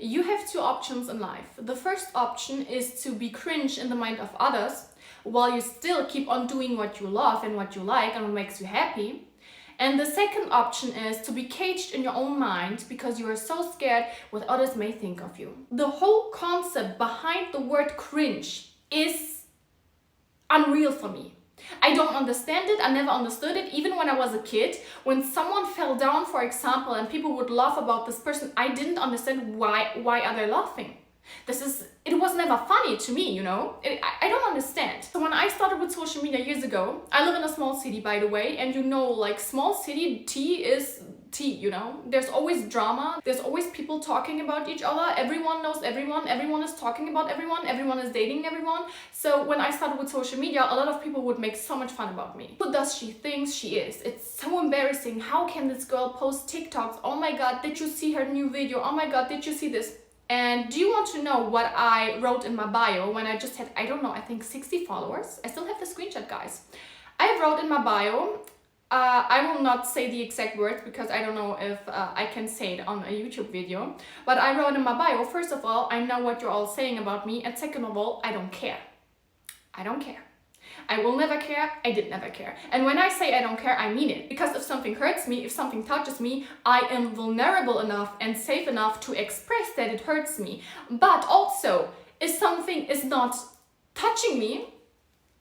You have two options in life. The first option is to be cringe in the mind of others while you still keep on doing what you love and what you like and what makes you happy. And the second option is to be caged in your own mind because you are so scared what others may think of you. The whole concept behind the word cringe is unreal for me. I don't understand it. I never understood it. Even when I was a kid, when someone fell down, for example, and people would laugh about this person, I didn't understand why are they laughing. It was never funny to me, you know? I don't understand. So when I started with social media years ago, I live in a small city, by the way, and you know, like small city, tea is tea, you know? There's always drama. There's always people talking about each other. Everyone knows everyone. Everyone is talking about everyone. Everyone is dating everyone. So when I started with social media, a lot of people would make so much fun about me. Who does she think she is? It's so embarrassing. How can this girl post TikToks? Oh my God, did you see her new video? Oh my God, did you see this? And do you want to know what I wrote in my bio when I just had, I don't know, I think 60 followers? I still have the screenshot, guys. I wrote in my bio, I will not say the exact words because I don't know if I can say it on a YouTube video. But I wrote in my bio, first of all, I know what you're all saying about me. And second of all, I don't care. I don't care. I will never care. I did never care. And when I say I don't care, I mean it. Because if something hurts me, if something touches me, I am vulnerable enough and safe enough to express that it hurts me. But also, if something is not touching me,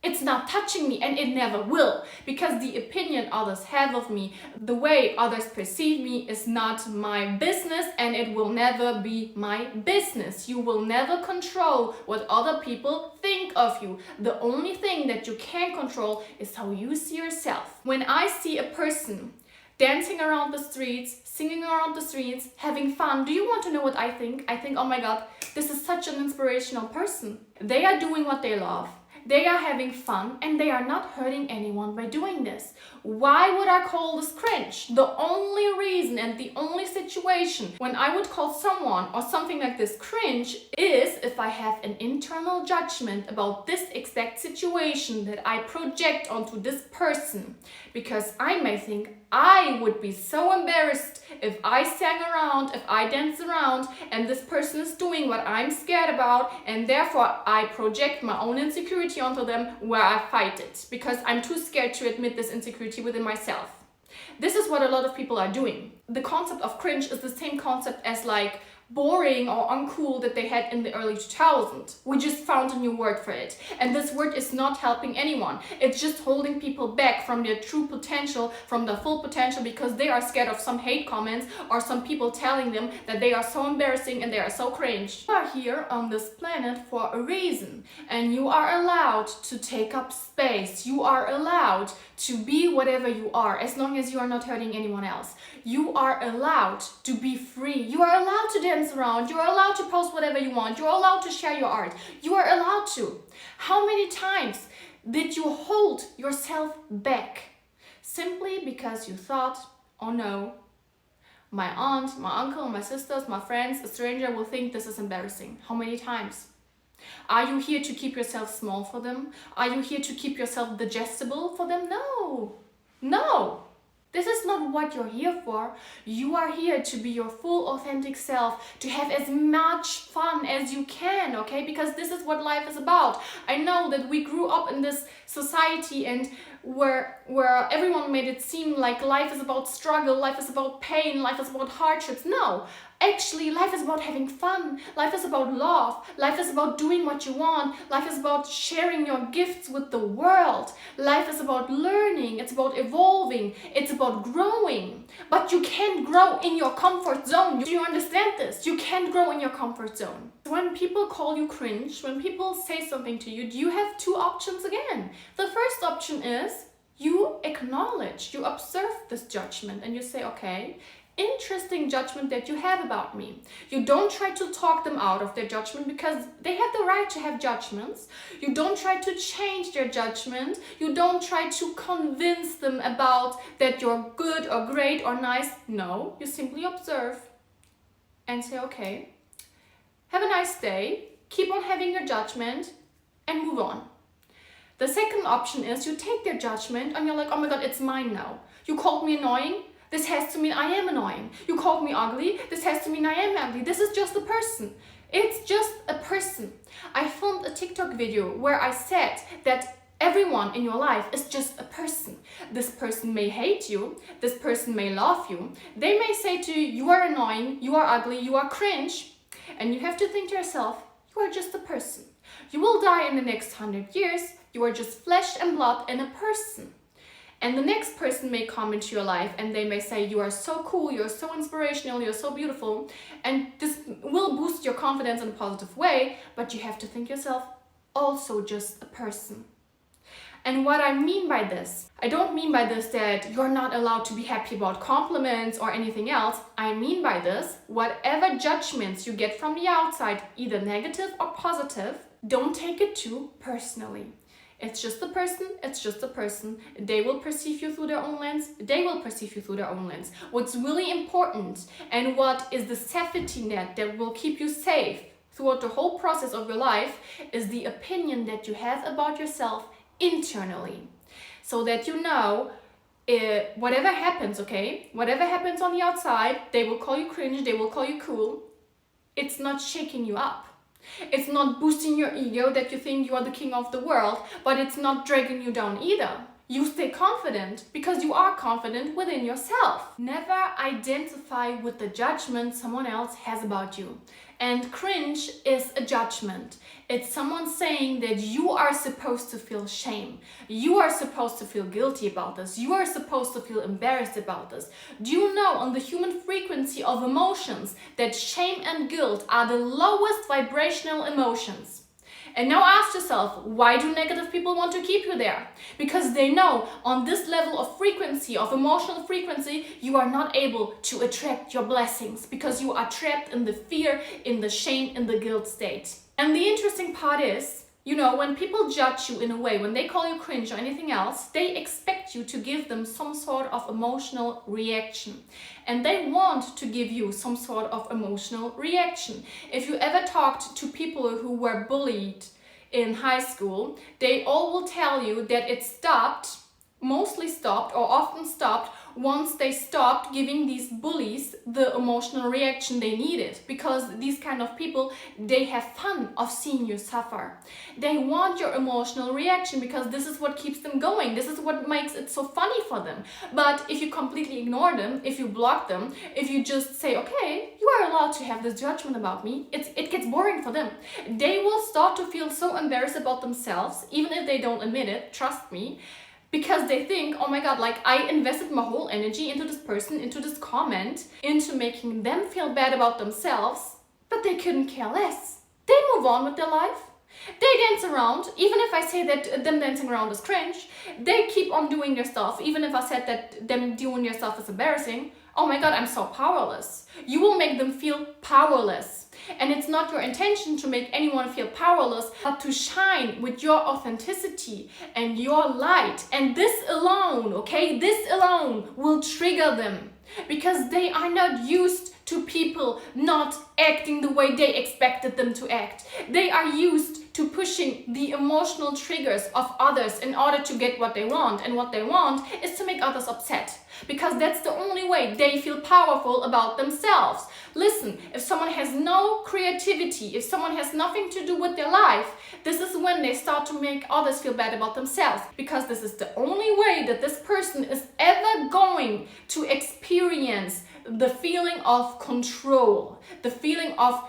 it's not touching me and it never will, because the opinion others have of me, the way others perceive me is not my business and it will never be my business. You will never control what other people think of you. The only thing that you can control is how you see yourself. When I see a person dancing around the streets, singing around the streets, having fun, do you want to know what I think? I think, oh my God, this is such an inspirational person. They are doing what they love. They are having fun and they are not hurting anyone by doing this. Why would I call this cringe? The only reason and the only situation when I would call someone or something like this cringe is if I have an internal judgment about this exact situation that I project onto this person. Because I may think I would be so embarrassed if I sang around, if I danced around, and this person is doing what I'm scared about, and therefore I project my own insecurity onto them where I fight it because I'm too scared to admit this insecurity within myself. This is what a lot of people are doing. The concept of cringe is the same concept as like boring or uncool that they had in the early 2000s. We just found a new word for it. And this word is not helping anyone. It's just holding people back from their true potential, from their full potential, because they are scared of some hate comments or some people telling them that they are so embarrassing and they are so cringe. You are here on this planet for a reason, and you are allowed to take up space. You are allowed to be whatever you are, as long as you are not hurting anyone else. You are allowed to be free. You are allowed to dance around. You are allowed to post whatever you want. You are allowed to share your art. You are allowed to. How many times did you hold yourself back simply because you thought, oh no, my aunt, my uncle, my sisters, my friends, a stranger will think this is embarrassing? How many times? Are you here to keep yourself small for them? Are you here to keep yourself digestible for them? No. No. This is not what you're here for. You are here to be your full authentic self, to have as much fun as you can, okay? Because this is what life is about. I know that we grew up in this society and where everyone made it seem like life is about struggle, life is about pain, life is about hardships. No, actually life is about having fun, life is about love, life is about doing what you want, life is about sharing your gifts with the world, life is about learning, it's about evolving, it's about growing. But you can't grow in your comfort zone. Do you understand this? You can't grow in your comfort zone. When people call you cringe, when people say something to you, you have two options again. The first option is you acknowledge, you observe this judgment and you say, okay, interesting judgment that you have about me. You don't try to talk them out of their judgment because they have the right to have judgments. You don't try to change their judgment. You don't try to convince them about that you're good or great or nice. No, you simply observe and say, okay, have a nice day, keep on having your judgment and move on. The second option is you take their judgment and you're like, oh my God, it's mine now. You called me annoying, This has to mean I am annoying. You called me ugly. This has to mean I am ugly. This is just a person. It's just a person. I filmed a TikTok video where I said that everyone in your life is just a person. This person may hate you. This person may love you. They may say to you, you are annoying, you are ugly, you are cringe. And you have to think to yourself, you are just a person. You will die in the next 100 years. You are just flesh and blood and a person. And the next person may come into your life and they may say, you are so cool, you're so inspirational, you're so beautiful. And this will boost your confidence in a positive way, but you have to think yourself, also just a person. And what I mean by this, I don't mean by this that you're not allowed to be happy about compliments or anything else. I mean by this, whatever judgments you get from the outside, either negative or positive, don't take it too personally. It's just a person, it's just a person. They will perceive you through their own lens, they will perceive you through their own lens. What's really important and what is the safety net that will keep you safe throughout the whole process of your life is the opinion that you have about yourself internally. So that you know, whatever happens, okay? Whatever happens on the outside, they will call you cringe, they will call you cool. It's not shaking you up. It's not boosting your ego that you think you are the king of the world, but it's not dragging you down either. You stay confident because you are confident within yourself. Never identify with the judgment someone else has about you. And cringe is a judgment. It's someone saying that you are supposed to feel shame. You are supposed to feel guilty about this. You are supposed to feel embarrassed about this. Do you know on the human frequency of emotions that shame and guilt are the lowest vibrational emotions? And now ask yourself, why do negative people want to keep you there? Because they know on this level of frequency, of emotional frequency, you are not able to attract your blessings because you are trapped in the fear, in the shame, in the guilt state. And the interesting part is, you know, when people judge you in a way, when they call you cringe or anything else, they expect you to give them some sort of emotional reaction. And they want to give you some sort of emotional reaction. If you ever talked to people who were bullied in high school, they all will tell you that it stopped, mostly stopped or often stopped once they stopped giving these bullies the emotional reaction they needed, because these kind of people, they have fun of seeing you suffer. They want your emotional reaction because this is what keeps them going. This is what makes it so funny for them. But if you completely ignore them, if you block them, if you just say, okay, you are allowed to have this judgment about me, it gets boring for them. They will start to feel so embarrassed about themselves, even if they don't admit it, trust me. Because they think, oh my god, like I invested my whole energy into this person, into this comment, into making them feel bad about themselves, but they couldn't care less. They move on with their life. They dance around, even if I say that them dancing around is cringe. They keep on doing their stuff, even if I said that them doing their stuff is embarrassing. Oh my god, I'm so powerless. You will make them feel powerless. And it's not your intention to make anyone feel powerless, but to shine with your authenticity and your light. And this alone, okay, this alone will trigger them because they are not used to people not acting the way they expected them to act. They are used to pushing the emotional triggers of others in order to get what they want. And what they want is to make others upset, because that's the only way they feel powerful about themselves. Listen, if someone has no creativity, if someone has nothing to do with their life, this is when they start to make others feel bad about themselves, because this is the only way that this person is ever going to experience the feeling of control, the feeling of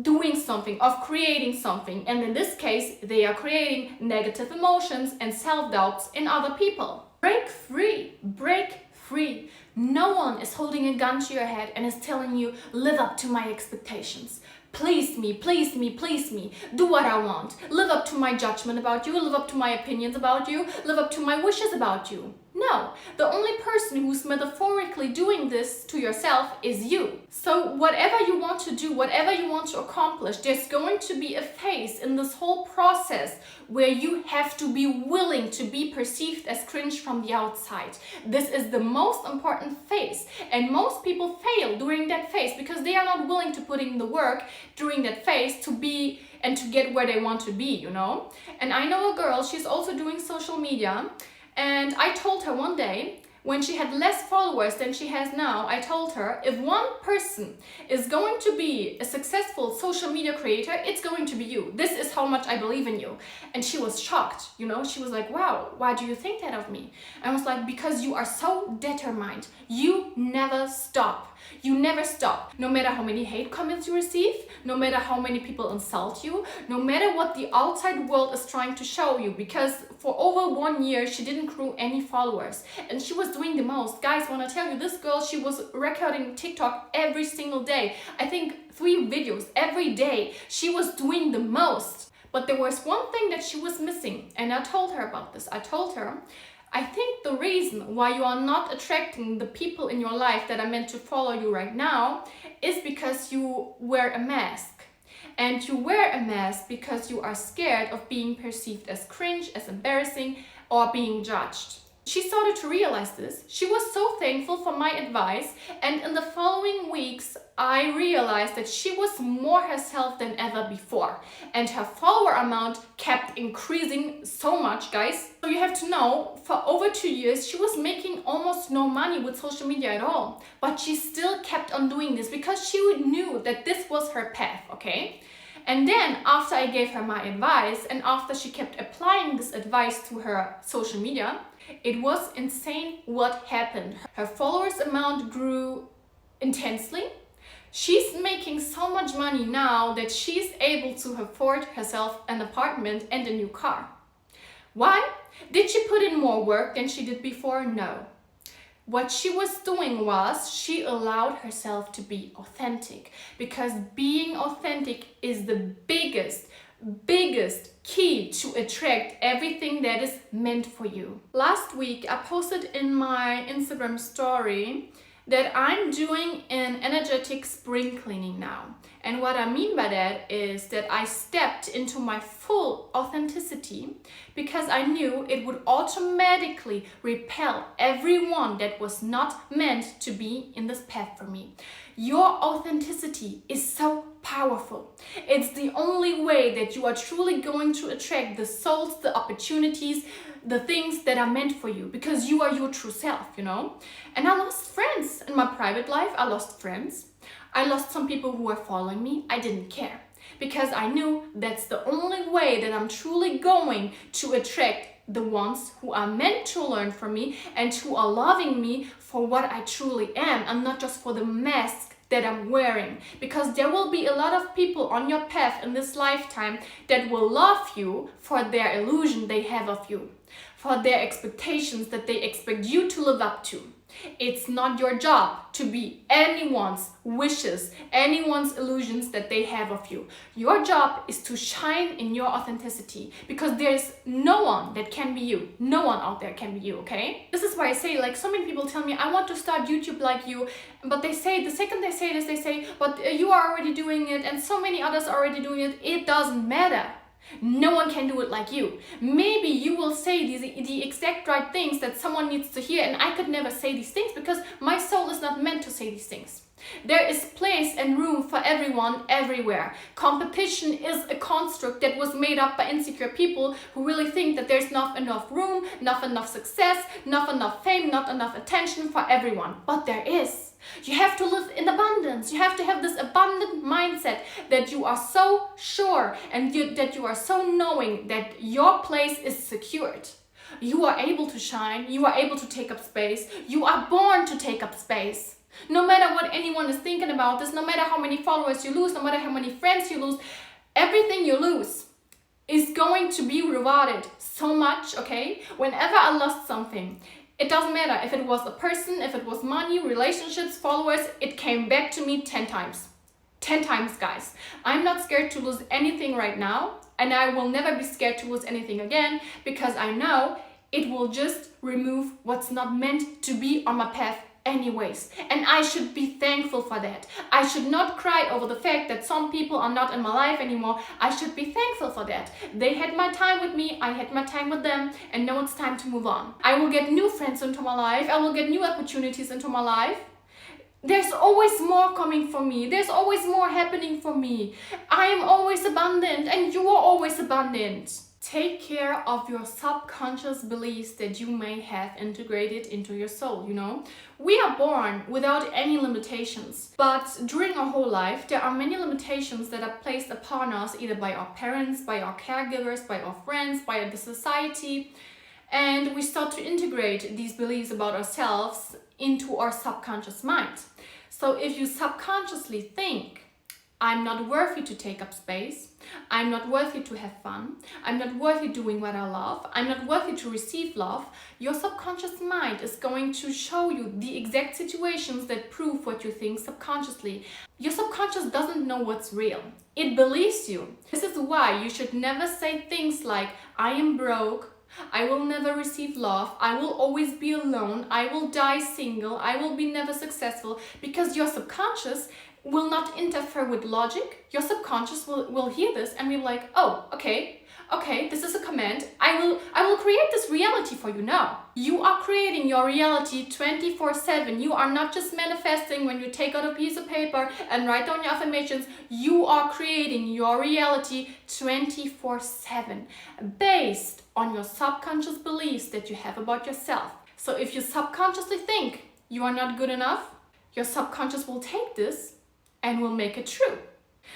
doing something, of creating something. And in this case, they are creating negative emotions and self-doubts in other people. Break free, break free. No one is holding a gun to your head and is telling you, live up to my expectations. Please me, please me, please me. Do what I want. Live up to my judgment about you. Live up to my opinions about you. Live up to my wishes about you. No, the only person who's metaphorically doing this to yourself is you. So whatever you want to do, whatever you want to accomplish, there's going to be a phase in this whole process where you have to be willing to be perceived as cringe from the outside. This is the most important phase, and most people fail during that phase because they are not willing to put in the work during that phase to be and to get where they want to be, you know? And I know a girl, she's also doing social media. And I told her one day, when she had less followers than she has now, I told her, if one person is going to be a successful social media creator, it's going to be you. This is how much I believe in you. And she was shocked, you know, she was like, wow, why do you think that of me? I was like, because you are so determined. You never stop. You never stop. No matter how many hate comments you receive, no matter how many people insult you, no matter what the outside world is trying to show you, because for over 1 year, she didn't grow any followers and she was doing the most. Guys, want to tell you, this girl, she was recording TikTok every single day. I think 3 videos every day. She was doing the most. But there was one thing that she was missing, and I told her about this. I told her, I think the reason why you are not attracting the people in your life that are meant to follow you right now is because you wear a mask. And you wear a mask because you are scared of being perceived as cringe, as embarrassing, or being judged. She started to realize this. She was so thankful for my advice, and in the following weeks, I realized that she was more herself than ever before, and her follower amount kept increasing so much, guys. So you have to know, for over 2 years, she was making almost no money with social media at all, but she still kept on doing this because she knew that this was her path, okay? And then after I gave her my advice, and after she kept applying this advice to her social media, it was insane what happened. Her followers amount grew intensely. She's making so much money now that she's able to afford herself an apartment and a new car. Why? Did she put in more work than she did before? No. What she was doing was she allowed herself to be authentic, because being authentic is the biggest key to attract everything that is meant for you. Last week, I posted in my Instagram story that I'm doing an energetic spring cleaning now. And what I mean by that is that I stepped into my full authenticity because I knew it would automatically repel everyone that was not meant to be in this path for me. Your authenticity is so powerful. It's the only way that you are truly going to attract the souls, the opportunities, the things that are meant for you, because you are your true self, you know? And I lost friends in my private life. I lost friends. I lost some people who were following me. I didn't care, because I knew that's the only way that I'm truly going to attract the ones who are meant to learn from me and who are loving me for what I truly am, and not just for the mask that I'm wearing. Because there will be a lot of people on your path in this lifetime that will love you for their illusion they have of you, for their expectations that they expect you to live up to. It's not your job to be anyone's wishes, anyone's illusions that they have of you. Your job is to shine in your authenticity, because there's no one that can be you. No one out there can be you, okay? This is why I say, like, so many people tell me, I want to start YouTube like you, but they say, the second they say this, they say, but you are already doing it and so many others are already doing it. It doesn't matter. No one can do it like you. Maybe you will say the exact right things that someone needs to hear, and I could never say these things because my soul is not meant to say these things. There is place and room for everyone everywhere. Competition is a construct that was made up by insecure people who really think that there's not enough room, not enough success, not enough fame, not enough attention for everyone. But there is. You have to live in abundance. You have to have this abundant mindset that you are so sure and that you are so knowing that your place is secured. You are able to shine. You are able to take up space. You are born to take up space. No matter what anyone is thinking about this, no matter how many followers you lose, no matter how many friends you lose, everything you lose is going to be rewarded so much, okay? Whenever I lost something, it doesn't matter if it was a person, if it was money, relationships, followers, it came back to me 10 times. 10 times, guys. I'm not scared to lose anything right now, and I will never be scared to lose anything again, because I know it will just remove what's not meant to be on my path anyways. And I should be thankful for that. I should not cry over the fact that some people are not in my life anymore. I should be thankful for that. They had my time with me, I had my time with them, and now it's time to move on. I will get new friends into my life. I will get new opportunities into my life. There's always more coming for me. There's always more happening for me. I am always abundant, and you are always abundant. Take care of your subconscious beliefs that you may have integrated into your soul, you know? We are born without any limitations, but during our whole life, there are many limitations that are placed upon us either by our parents, by our caregivers, by our friends, by the society, and we start to integrate these beliefs about ourselves into our subconscious mind. So if you subconsciously think, I'm not worthy to take up space, I'm not worthy to have fun, I'm not worthy doing what I love, I'm not worthy to receive love, your subconscious mind is going to show you the exact situations that prove what you think subconsciously. Your subconscious doesn't know what's real. It believes you. This is why you should never say things like, I am broke, I will never receive love, I will always be alone, I will die single, I will be never successful, because your subconscious will not interfere with logic. Your subconscious will hear this and be like, oh, okay, this is a command. I will create this reality for you now. You are creating your reality 24/7. You are not just manifesting when you take out a piece of paper and write down your affirmations. You are creating your reality 24/7 based on your subconscious beliefs that you have about yourself. So if you subconsciously think you are not good enough, your subconscious will take this and will make it true.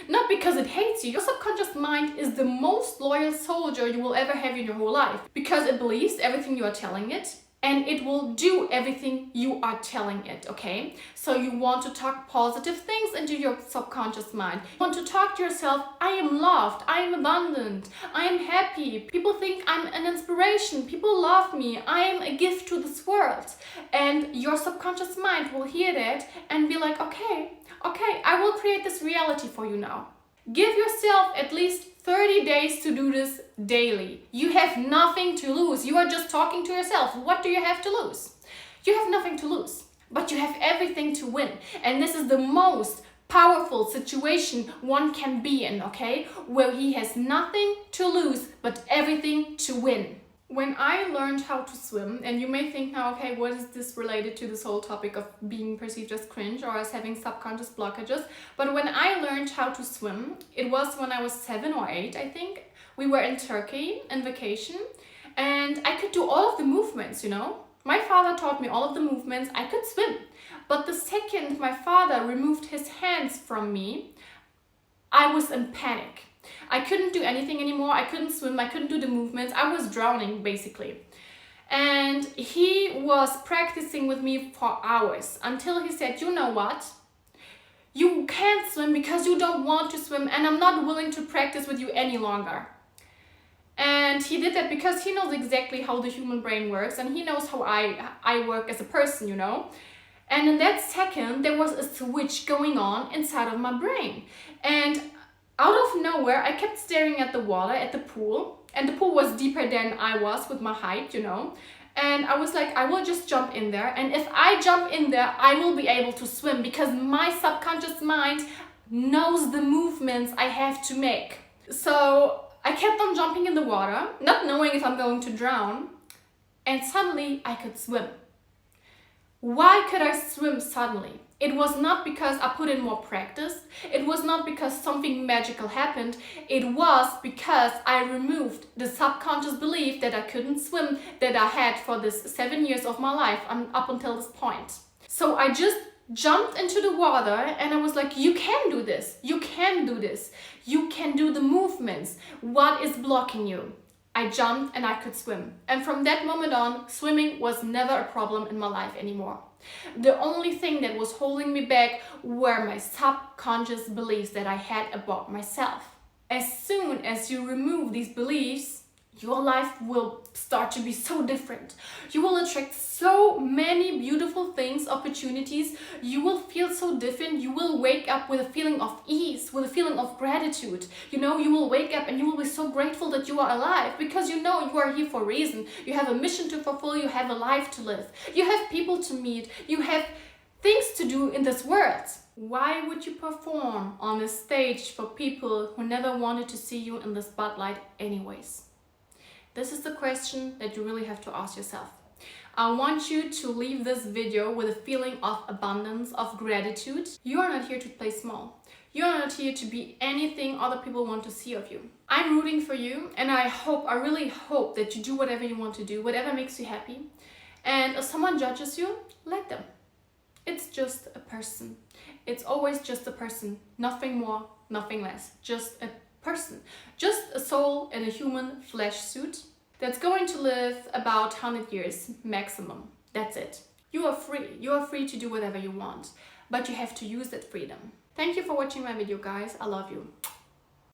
Not because it hates you. Your subconscious mind is the most loyal soldier you will ever have in your whole life, because it believes everything you are telling it and it will do everything you are telling it, okay? So you want to talk positive things into your subconscious mind. You want to talk to yourself, I am loved, I am abundant, I am happy, people think I'm an inspiration, people love me, I am a gift to this world. And your subconscious mind will hear that and be like, okay, I will create this reality for you now. Give yourself at least 30 days to do this daily. You have nothing to lose. You are just talking to yourself. What do you have to lose? You have nothing to lose, but you have everything to win. And this is the most powerful situation one can be in, okay? Where he has nothing to lose, but everything to win. When I learned how to swim, and you may think now, okay, what is this related to this whole topic of being perceived as cringe or as having subconscious blockages? But when I learned how to swim, it was when I was 7 or 8, I think. We were in Turkey on vacation, and I could do all of the movements, you know? My father taught me all of the movements. I could swim. But the second my father removed his hands from me, I was in panic. I couldn't do anything anymore. I couldn't swim. I couldn't do the movements. I was drowning, basically. And he was practicing with me for hours until he said, you know what? You can't swim because you don't want to swim, and I'm not willing to practice with you any longer. And he did that because he knows exactly how the human brain works, and he knows how I work as a person, you know? And in that second, there was a switch going on inside of my brain. And out of nowhere, I kept staring at the water, at the pool, and the pool was deeper than I was with my height, you know. And I was like, I will just jump in there, and if I jump in there, I will be able to swim, because my subconscious mind knows the movements I have to make. So I kept on jumping in the water, not knowing if I'm going to drown, and suddenly I could swim. Why could I swim suddenly? It was not because I put in more practice. It was not because something magical happened. It was because I removed the subconscious belief that I couldn't swim that I had for this 7 years of my life up until this point. So I just jumped into the water and I was like, you can do this. You can do this. You can do the movements. What is blocking you? I jumped and I could swim. And from that moment on, swimming was never a problem in my life anymore. The only thing that was holding me back were my subconscious beliefs that I had about myself. As soon as you remove these beliefs, your life will start to be so different. You will attract so many beautiful things, opportunities. You will feel so different. You will wake up with a feeling of ease, with a feeling of gratitude. You know, you will wake up and you will be so grateful that you are alive, because you know you are here for a reason. You have a mission to fulfill. You have a life to live. You have people to meet. You have things to do in this world. Why would you perform on a stage for people who never wanted to see you in the spotlight anyways? This is the question that you really have to ask yourself. I want you to leave this video with a feeling of abundance, of gratitude. You are not here to play small. You're not here to be anything other people want to see of you. I'm rooting for you, and I really hope that you do whatever you want to do, whatever makes you happy. And if someone judges you, let them. It's just a person. It's always just a person. Nothing more, nothing less. Just a person. Just a soul in a human flesh suit that's going to live about 100 years maximum. That's it. You are free. You are free to do whatever you want, but you have to use that freedom. Thank you for watching my video, guys. I love you.